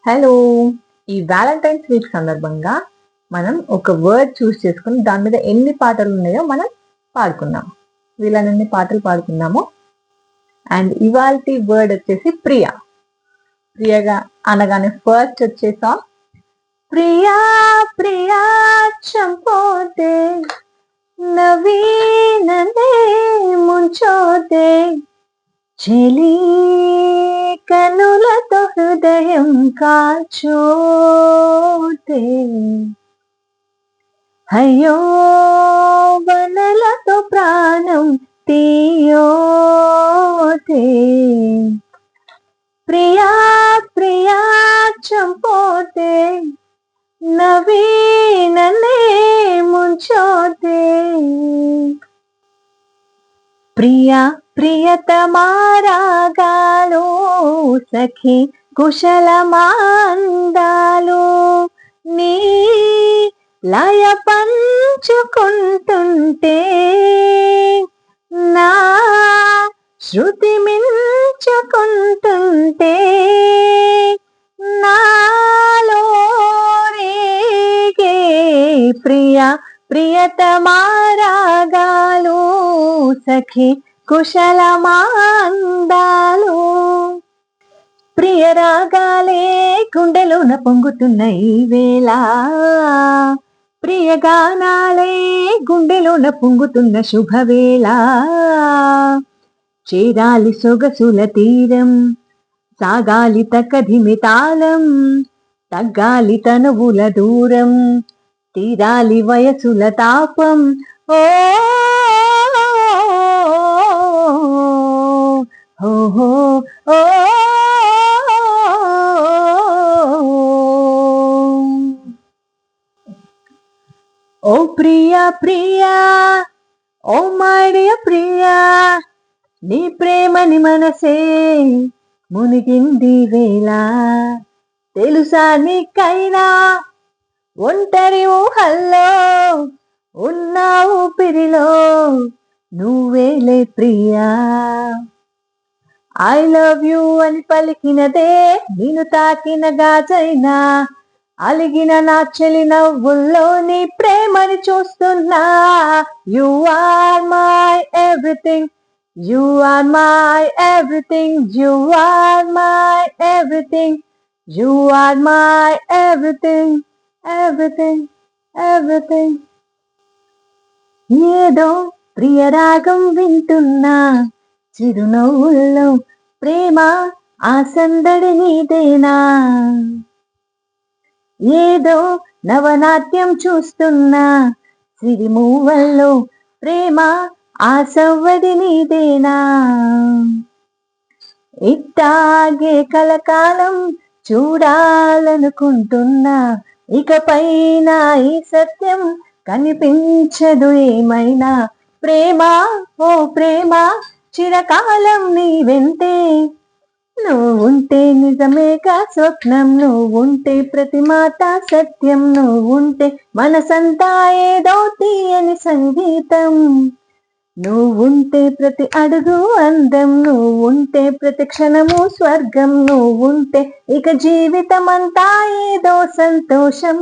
Hello! ఈ Valentine's week సందర్భంగా మనం ఒక వర్డ్ చూస్ చేసుకొని దాని మీద ఎన్ని పాటలు ఉన్నాయో మనం పాడుకుందాం. వీళ్ళనన్ని పాటలు పాడుకుందాము. అండ్ ఇవాల్టి వర్డ్ వచ్చేసి ప్రియ. ప్రియగా అనగానే ఫస్ట్ వచ్చే సాంగ్ ప్రియా ప్రియా చంపోతే నవీననే ముంచోతే చెలి కనులతో హృదయం కాచోతే అయ్యో వనలతో ప్రాణం తీయోతే ప్రియా ప్రియా చంపోతే నవీననే ముంచోతే ప్రియా ప్రియతమారాగాలు సఖి కుశలమాందాలు నీ లయ పంచుకుంటుంటే నా శృతి మించుకుంటుంటే నాలో రేగే ప్రియా ప్రియతమారాగాలు సఖి కుశలమాందాలు ప్రియ రాగాలే గుండెలోన పొంగుతున్న ఈ వేళ ప్రియ గానాలే గుండెలోన పొంగుతున్న శుభవేళ చేరాలి సొగసుల తీరం సాగాలి తక్కధిమి తాళం తగ్గాలి తనువుల దూరం తీరాలి వయసుల తాపం ఓ ఓ ఓ ప్రియా ప్రియా ఓ మై డియర్ ప్రియా నీ ప్రేమని మనసే మునిగింది వేళ తెలుసా నీకైనా ఒంటరి ఊహల్లో ఉన్న ఊపిరిలో నువ్వేలే ప్రియా ఐ లవ్ యూ అని పలికినదే నేను తాకిన గాజైనా అలిగిన నా చెలి నవ్వుల్లో నీ ప్రేమని చూస్తున్నా you are my everything you are my everything you are my everything you are my everything everything everything ఏదో ప్రియరాగం వింటున్నా చిరునవ్వుల్లో ప్రేమ ఆ సందడి నీదేనా ఏదో నవనాట్యం చూస్తున్నా సిరిమూవల్లో ప్రేమ ఆ సవ్వడి నీదేనా ఇట్టాగే కలకాలం చూడాలనుకుంటున్నా ఇకపైన ఈ సత్యం కనిపించదు ఏమైనా ప్రేమ ఓ ప్రేమ చిరకాలం నీ వెంటే నువ్వుంటే నిజమేగా స్వప్నం నువ్వుంటే ప్రతి మాట సత్యం నువ్వుంటే మనసంతా ఏదో తీయని సంగీతం నువ్వుంటే ప్రతి అడుగు అందం నువ్వుంటే ప్రతి క్షణము స్వర్గం నువ్వుంటే ఇక జీవితం అంతా ఏదో సంతోషం